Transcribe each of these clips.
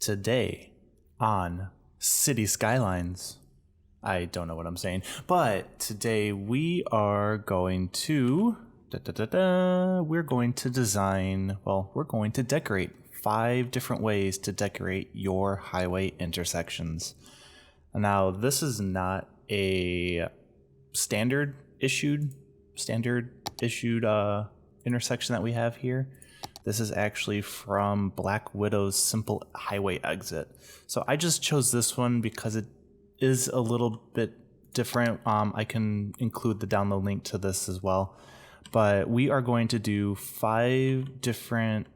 Today on City Skylines. I don't know what I'm saying, but today we are going to we're going to decorate 5 different ways to decorate your highway intersections. Now, this is not a standard issued intersection that we have here. This is actually from Black Widow's Simple Highway Exit. So I just chose this one because it is a little bit different. I can include the download link to this as well. But we are going to do 5 different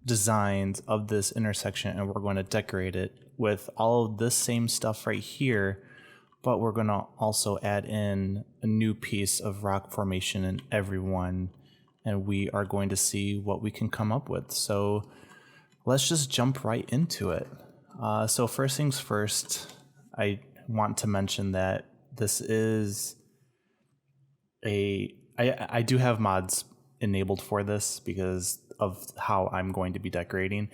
designs of this intersection, and we're going to decorate it with all of this same stuff right here. But we're going to also add in a new piece of rock formation in every one. And we are going to see what we can come up with. So let's just jump right into it. So first things first, I want to mention that this is I do have mods enabled for this because of how I'm going to be decorating.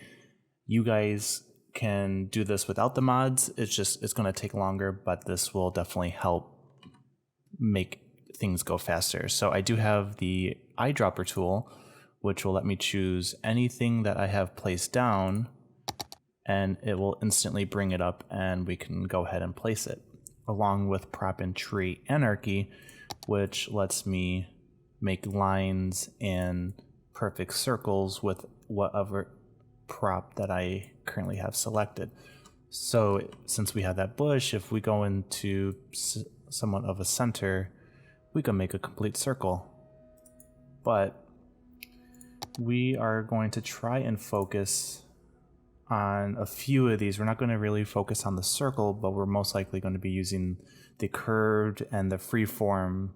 You guys can do this without the mods. It's going to take longer, but this will definitely help make things go faster. So I do have the eyedropper tool, which will let me choose anything that I have placed down, and it will instantly bring it up and we can go ahead and place it, along with prop and tree anarchy, which lets me make lines and perfect circles with whatever prop that I currently have selected. So since we have that bush, if we go into somewhat of a center, we can make a complete circle. But we are going to try and focus on a few of these. We're not going to really focus on the circle, but we're most likely going to be using the curved and the freeform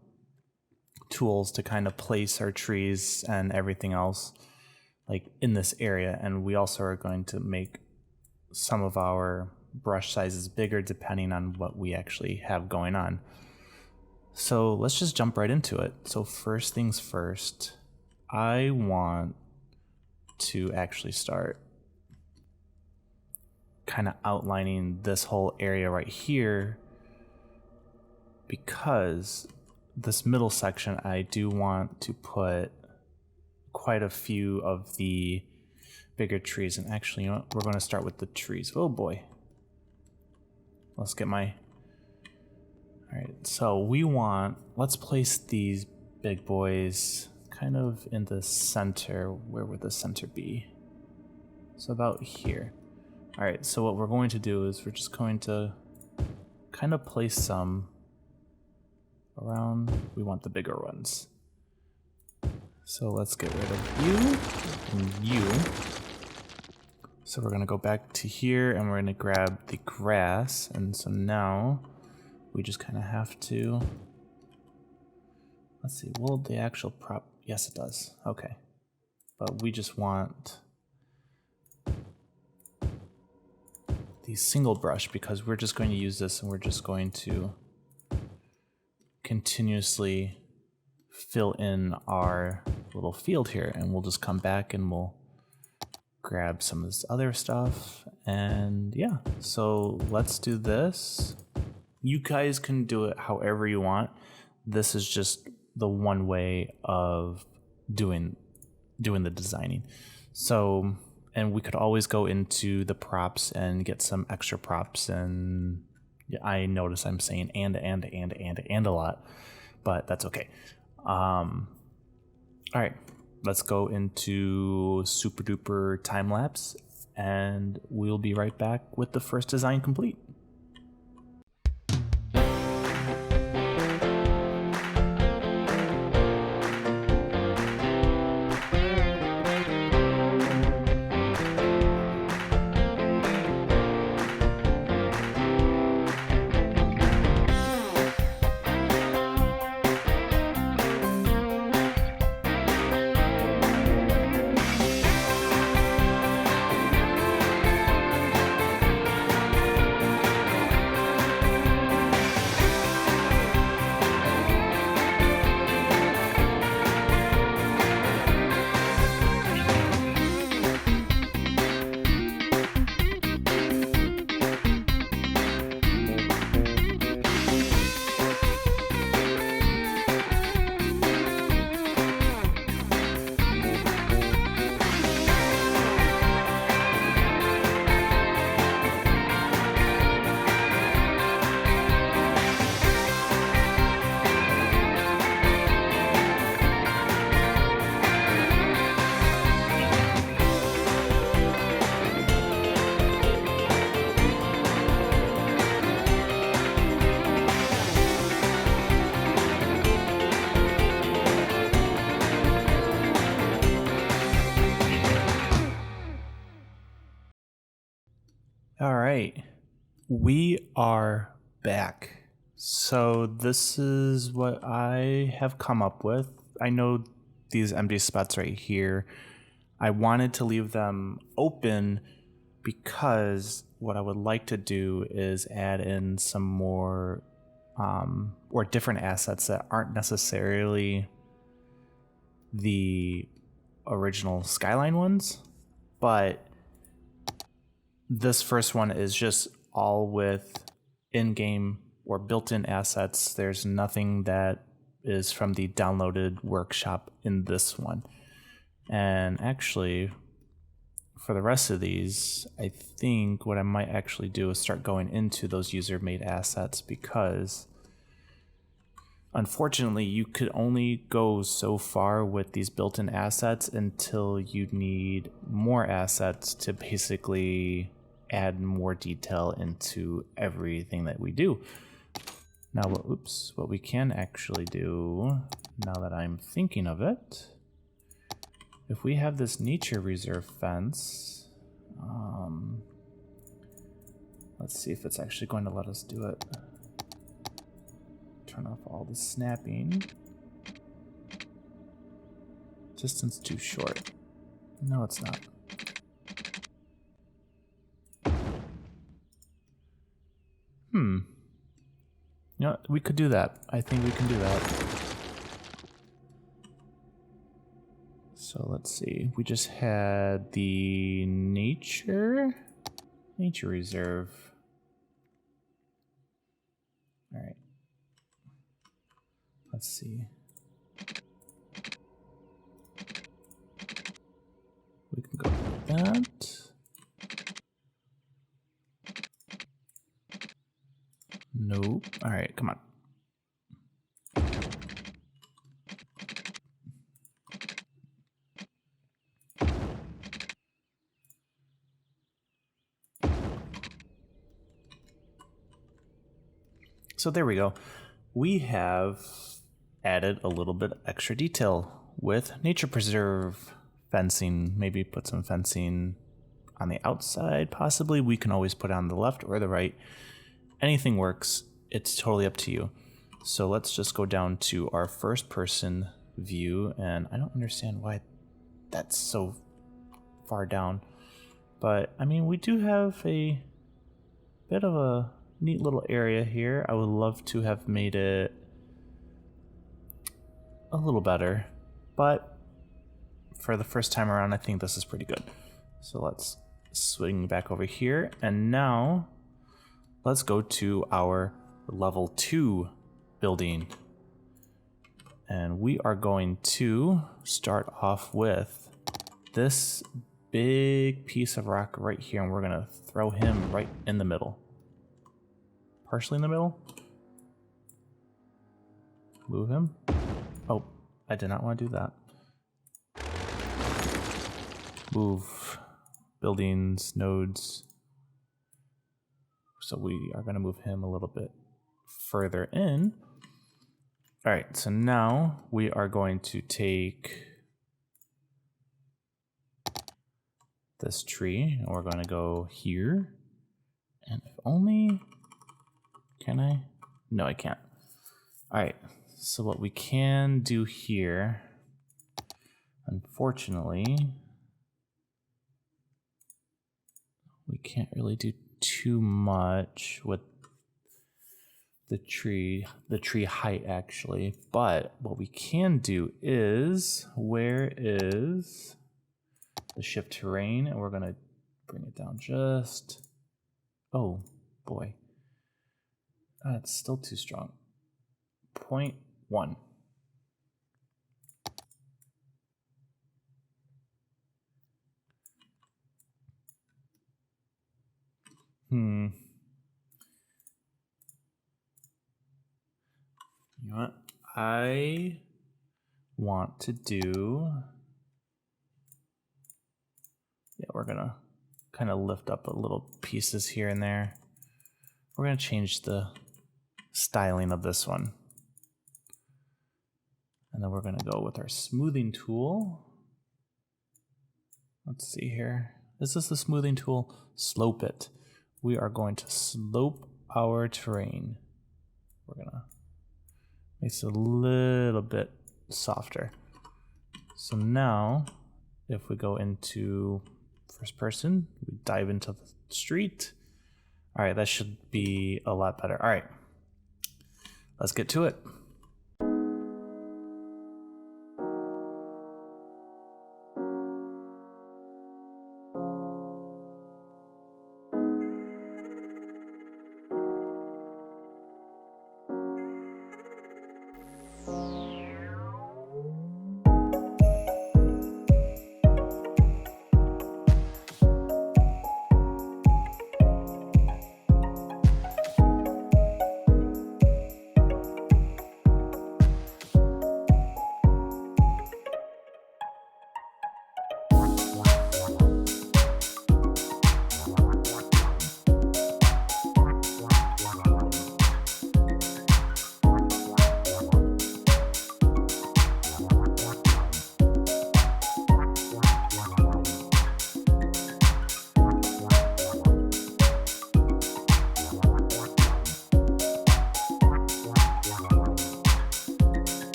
tools to kind of place our trees and everything else like in this area. And we also are going to make some of our brush sizes bigger depending on what we actually have going on. So let's just jump right into it. So first things first, I want to actually start kind of outlining this whole area right here, because this middle section, I do want to put quite a few of the bigger trees. And actually, you know what? We're going to start with the trees. Oh boy. Let's get my... Alright, so let's place these big boys kind of in the center. Where would the center be? So about here. Alright, so what we're going to do is we're just going to kind of place some around. We want the bigger ones. So let's get rid of you and you. So we're going to go back to here and we're going to grab the grass. And so now we just kind of have to, let's see, will the actual prop, yes it does, okay. But we just want the single brush because we're just going to use this and we're just going to continuously fill in our little field here, and we'll just come back and we'll grab some of this other stuff. And yeah, so let's do this. You guys can do it however you want. This is just the one way of doing the designing. So, and we could always go into the props and get some extra props. And I notice I'm saying and a lot, but that's okay. All right, let's go into super duper time lapse, and we'll be right back with the first design complete. All right, we are back. So this is what I have come up with. I know these empty spots right here. I wanted to leave them open because what I would like to do is add in some more or different assets that aren't necessarily the original Skyline ones, but this first one is just all with in-game or built-in assets. There's nothing that is from the downloaded workshop in this one. And actually, for the rest of these, I think what I might actually do is start going into those user-made assets, because unfortunately you could only go so far with these built-in assets until you need more assets to basically add more detail into everything that we do. Now, what we can actually do, now that I'm thinking of it, if we have this nature reserve fence, let's see if it's actually going to let us do it. Turn off all the snapping. Distance too short. No, it's not. You know, we could do that. I think we can do that. So let's see. We just had the nature reserve. All right. Let's see. We can go like that. Nope. All right, come on. So there we go. We have added a little bit extra detail with nature preserve fencing. Maybe put some fencing on the outside, possibly. We can always put it on the left or the right. Anything works. It's totally up to you. So let's just go down to our first person view, and I don't understand why that's so far down. But I mean, we do have a bit of a neat little area here. I would love to have made it a little better, but for the first time around, I think this is pretty good. So let's swing back over here, and now let's go to our level 2 building. And we are going to start off with this big piece of rock right here, and we're gonna throw him right in the middle. Partially in the middle. Move him. Oh, I did not want to do that. Move buildings, nodes. So we are going to move him a little bit further in. All right, so now we are going to take this tree and we're going to go here. And if only, can I? No, I can't. All right, so what we can do here, unfortunately, we can't really do too much with the tree height actually, but what we can do is, where is the shift terrain? And we're gonna bring it down just, oh boy, that's still too strong. 0.1. You know what? I want to do, yeah, we're gonna kind of lift up a little pieces here and there. We're gonna change the styling of this one. And then we're gonna go with our smoothing tool. Let's see here. Is this the smoothing tool? Slope it. we are going to slope our terrain. We're gonna make it a little bit softer. So now, if we go into first person, we dive into the street. All right, that should be a lot better. All right, let's get to it.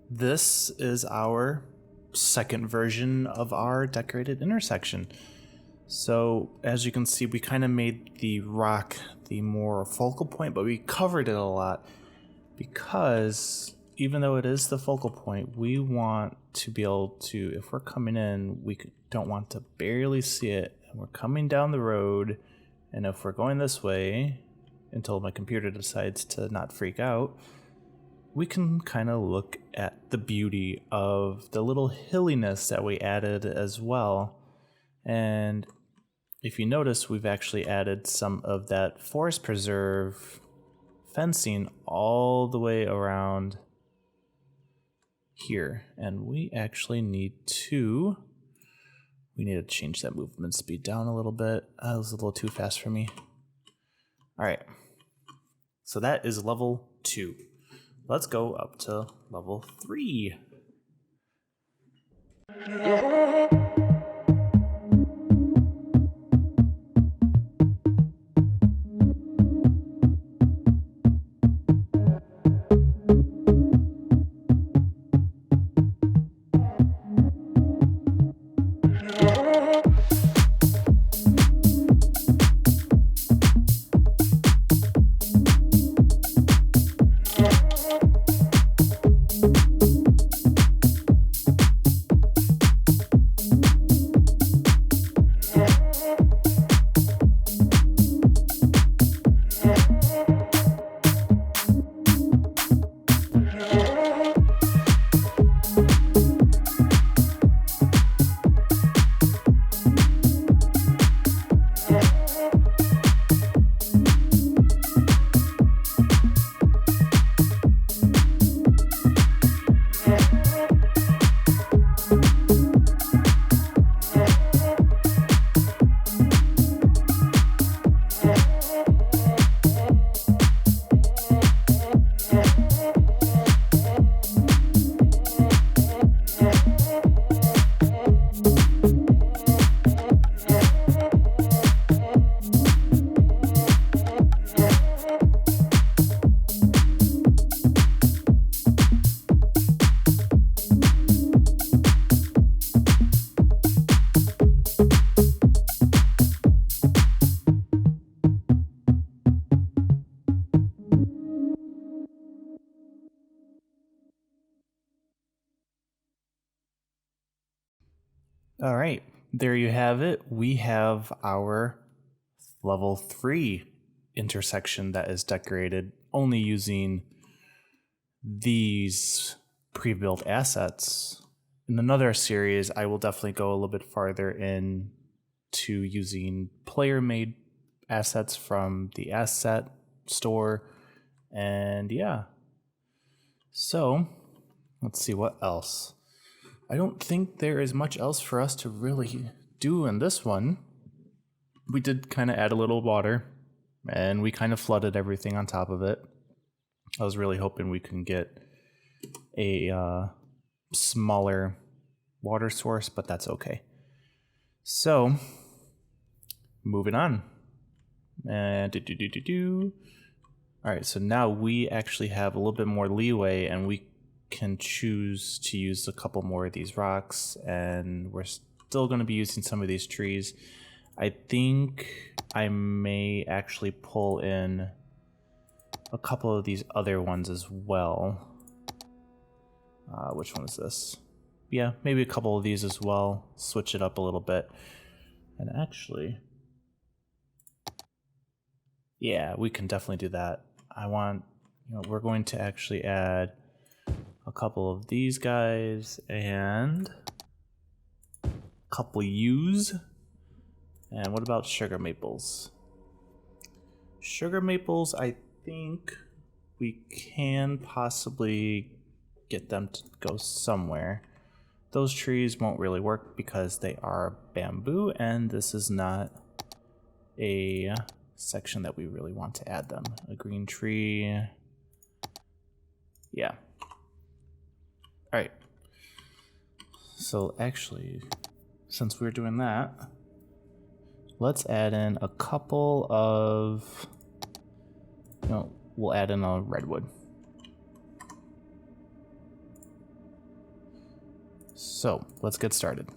This is our second version of our decorated intersection. So as you can see, we kind of made the rock the more focal point, but we covered it a lot because even though it is the focal point, we want to be able to, if we're coming in, we don't want to barely see it. And we're coming down the road, and if we're going this way, until my computer decides to not freak out, we can kind of look at the beauty of the little hilliness that we added as well. And if you notice, we've actually added some of that forest preserve fencing all the way around here. And we actually need to change that movement speed down a little bit. That was a little too fast for me. All right, so that is level 2. Let's go up to level 3. All right, there you have it. We have our level 3 intersection that is decorated only using these pre-built assets. in another series, I will definitely go a little bit farther in to using player-made assets from the asset store. And yeah. So, let's see what else. I don't think there is much else for us to really do in this one. We did kind of add a little water, and we kind of flooded everything on top of it. I was really hoping we can get a smaller water source, but that's okay. So, moving on. And all right, so now we actually have a little bit more leeway, and we can choose to use a couple more of these rocks, and we're still going to be using some of these trees. I think I may actually pull in a couple of these other ones as well. Which one is this? Yeah, maybe a couple of these as well. Switch it up a little bit. And actually, yeah, we can definitely do that. We're going to actually add a couple of these guys and a couple yews. And what about sugar maples? Sugar maples, I think we can possibly get them to go somewhere. Those trees won't really work because they are bamboo, and this is not a section that we really want to add them. A green tree. Yeah. All right. So actually, since we're doing that, let's add in a couple of, we'll add in a redwood. So let's get started.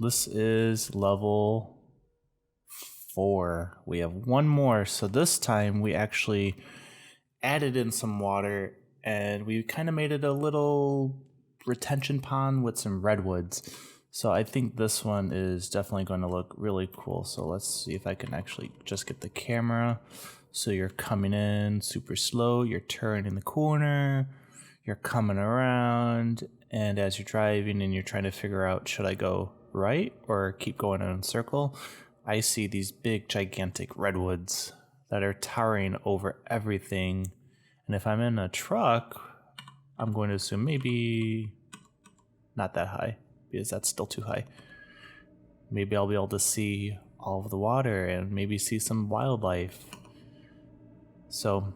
This is level 4. We have one more. So this time we actually added in some water, and we kind of made it a little retention pond with some redwoods. So I think this one is definitely going to look really cool. So let's see if I can actually just get the camera. So you're coming in super slow, you're turning the corner, you're coming around, and as you're driving and you're trying to figure out, should I go right or keep going in a circle, I see these big gigantic redwoods that are towering over everything. And if I'm in a truck, I'm going to assume maybe not that high, because that's still too high. Maybe I'll be able to see all of the water and maybe see some wildlife. So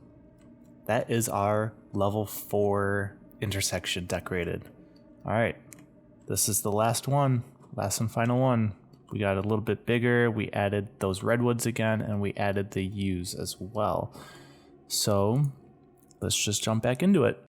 that is our level 4 intersection decorated. All right, this is the last one. Last and final one. We got a little bit bigger. We added those redwoods again, and we added the yews as well. So let's just jump back into it.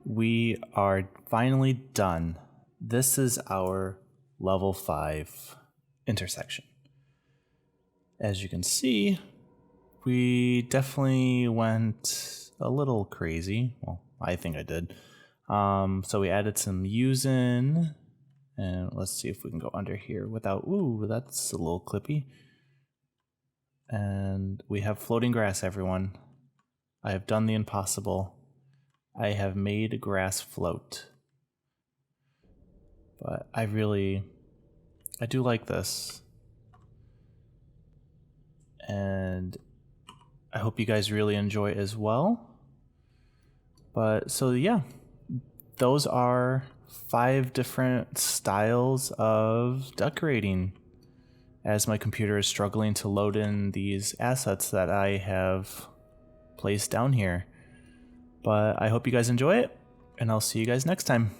We are finally done. This is our level 5 intersection. As you can see, we definitely went a little crazy. Well, I think I did. So we added some U's in, and let's see if we can go under here without, ooh, that's a little clippy. And we have floating grass, everyone. I have done the impossible. I have made grass float. But I do like this. And I hope you guys really enjoy it as well. But so yeah, those are 5 different styles of decorating as my computer is struggling to load in these assets that I have placed down here. But I hope you guys enjoy it, and I'll see you guys next time.